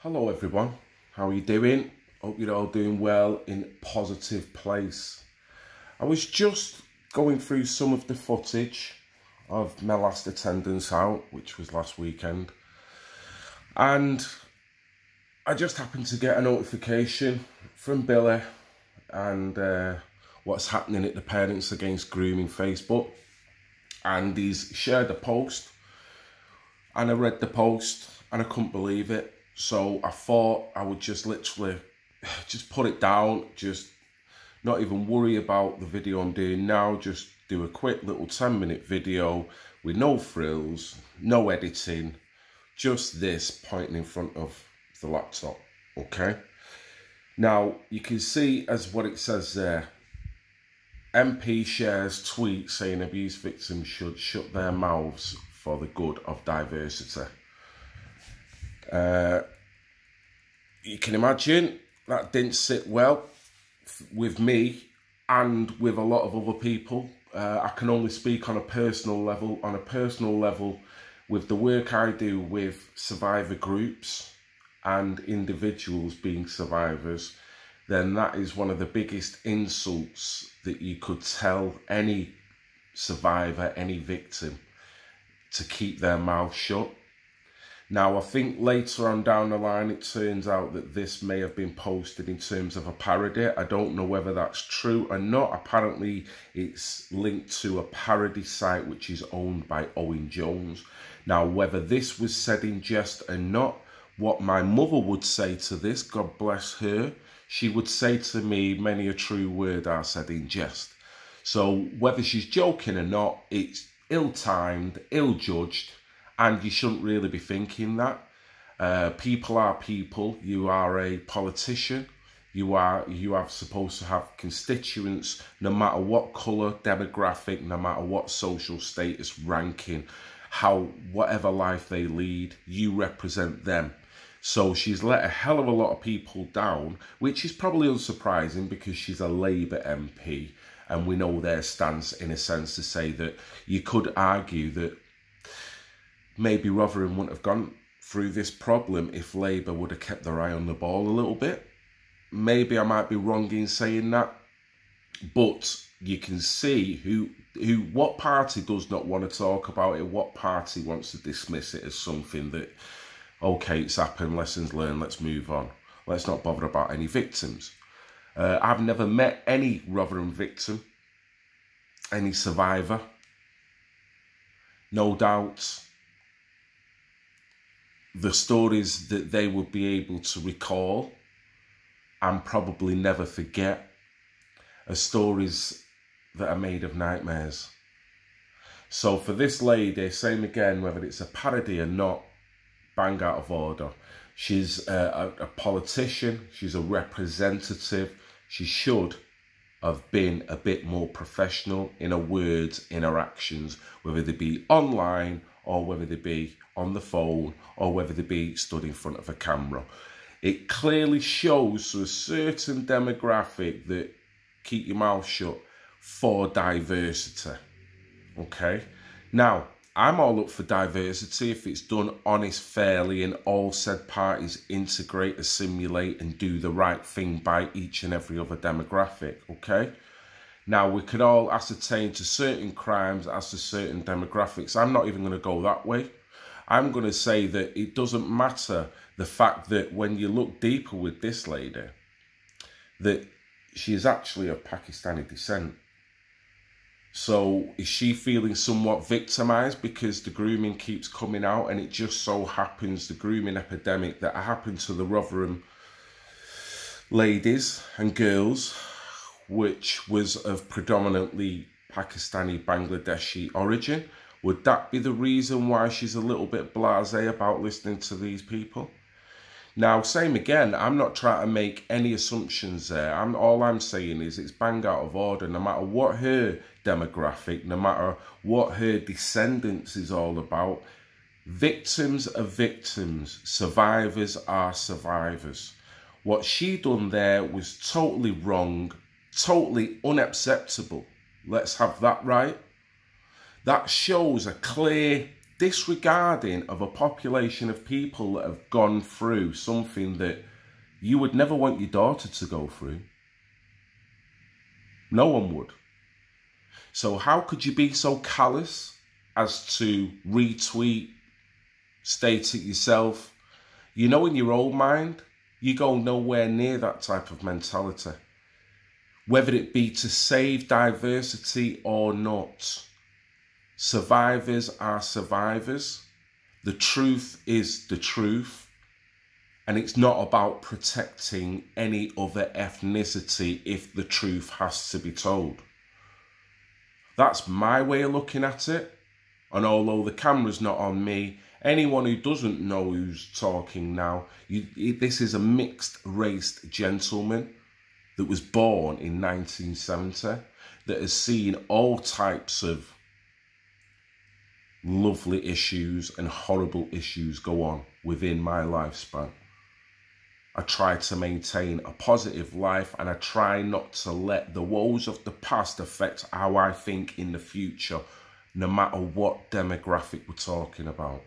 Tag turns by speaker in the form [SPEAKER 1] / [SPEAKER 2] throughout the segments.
[SPEAKER 1] Hello everyone, how are you doing? Hope you're all doing well in a positive place. I was just going through some of the footage of my last attendance out, which was last weekend, and I just happened to get a notification from Billy and what's happening at the Parents Against Grooming Facebook, and he's shared a post, and I read the post and I couldn't believe it. So I thought I would just literally just put it down, just not even worry about the video I'm doing now, just do a quick little 10-minute video with no frills, no editing, just this pointing in front of the laptop, okay? Now, you can see as what it says there, MP shares tweet saying abuse victims should shut their mouths for the good of diversity. You can imagine that didn't sit well with me and with a lot of other people. I can only speak on a personal level. On a personal level, with the work I do with survivor groups and individuals being survivors, then that is one of the biggest insults that you could tell any survivor, any victim, to keep their mouth shut. Now, I think later on down the line, it turns out that this may have been posted in terms of a parody. I don't know whether that's true or not. Apparently, it's linked to a parody site which is owned by Owen Jones. Now, whether this was said in jest or not, what my mother would say to this, God bless her, she would say to me, many a true word are said in jest. So whether she's joking or not, it's ill-timed, ill-judged, and you shouldn't really be thinking that. People are people. You are a politician. You are supposed to have constituents, no matter what colour, demographic, no matter what social status, ranking, whatever life they lead, you represent them. So she's let a hell of a lot of people down, which is probably unsurprising because she's a Labour MP, and we know their stance in a sense to say that you could argue that maybe Rotherham wouldn't have gone through this problem if Labour would have kept their eye on the ball a little bit. Maybe I might be wrong in saying that, but you can see what party does not want to talk about it, what party wants to dismiss it as something that, okay, it's happened, lessons learned, let's move on. Let's not bother about any victims. I've never met any Rotherham victim, any survivor. No doubt the stories that they would be able to recall and probably never forget are stories that are made of nightmares. So for this lady, same again, whether it's a parody or not, bang out of order. She's a politician, she's a representative, she should have been a bit more professional in her words, in her actions, whether they be online or whether they be on the phone or whether they be stood in front of a camera. It clearly shows to a certain demographic that keep your mouth shut for diversity. Okay? Now, I'm all up for diversity if it's done honest, fairly, and all said parties integrate, assimilate, and do the right thing by each and every other demographic, okay? Now, we could all ascertain to certain crimes as to certain demographics. I'm not even going to go that way. I'm going to say that it doesn't matter the fact that when you look deeper with this lady, that she is actually of Pakistani descent. So is she feeling somewhat victimised because the grooming keeps coming out, and it just so happens the grooming epidemic that happened to the Rotherham ladies and girls, which was of predominantly Pakistani, Bangladeshi origin, would that be the reason why she's a little bit blasé about listening to these people? Now, same again, I'm not trying to make any assumptions there. All I'm saying is it's bang out of order, no matter what her demographic, no matter what her descendants is all about. Victims are victims, survivors are survivors. What she done there was totally wrong, totally unacceptable. Let's have that right. That shows a clear disregarding of a population of people that have gone through something that you would never want your daughter to go through. No one would. So how could you be so callous as to retweet, state it yourself? You know, in your own mind, you go nowhere near that type of mentality. Whether it be to save diversity or not, survivors are survivors. The truth is the truth. And it's not about protecting any other ethnicity if the truth has to be told. That's my way of looking at it. And although the camera's not on me, anyone who doesn't know who's talking now, this is a mixed-raced gentleman that was born in 1970, that has seen all types of lovely issues and horrible issues go on within my lifespan. I try to maintain a positive life, and I try not to let the woes of the past affect how I think in the future, no matter what demographic we're talking about.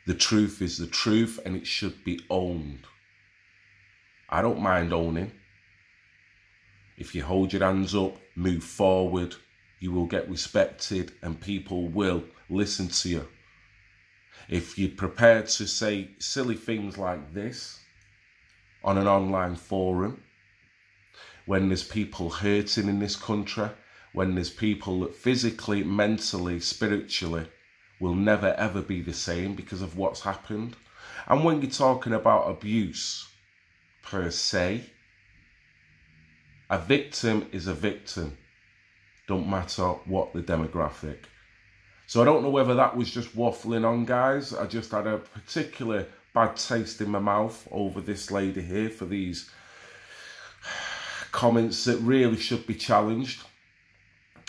[SPEAKER 1] The truth is the truth, and it should be owned. I don't mind owning. If you hold your hands up, move forward, you will get respected and people will listen to you. If you're prepared to say silly things like this on an online forum, when there's people hurting in this country, when there's people that physically, mentally, spiritually will never ever be the same because of what's happened. And when you're talking about abuse per se, a victim is a victim. Don't matter what the demographic. So I don't know whether that was just waffling on, guys. I just had a particular bad taste in my mouth over this lady here for these comments that really should be challenged.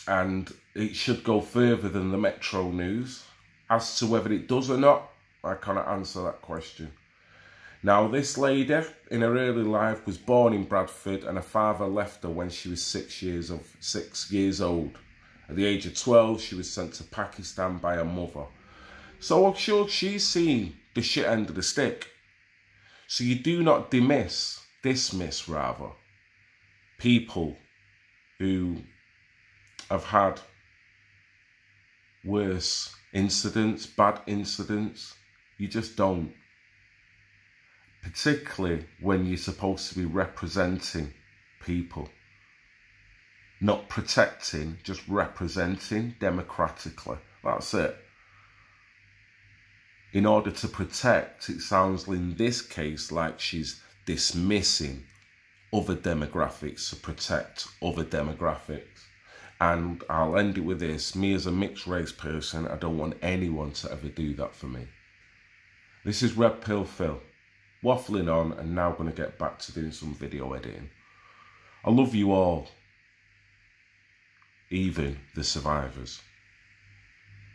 [SPEAKER 1] And it should go further than the Metro News. As to whether it does or not, I cannot answer that question. Now, this lady in her early life was born in Bradford, and her father left her when she was 6 years old. At the age of 12, she was sent to Pakistan by her mother. So I'm sure she's seen the shit end of the stick. So you do not dismiss people who have had worse incidents, bad incidents. You just don't. Particularly when you're supposed to be representing people. Not protecting, just representing democratically. That's it. In order to protect, it sounds in this case like she's dismissing other demographics to protect other demographics. And I'll end it with this. Me as a mixed race person, I don't want anyone to ever do that for me. This is Red Pill Phil, waffling on, and now going to get back to doing some video editing. I love you all, even the survivors.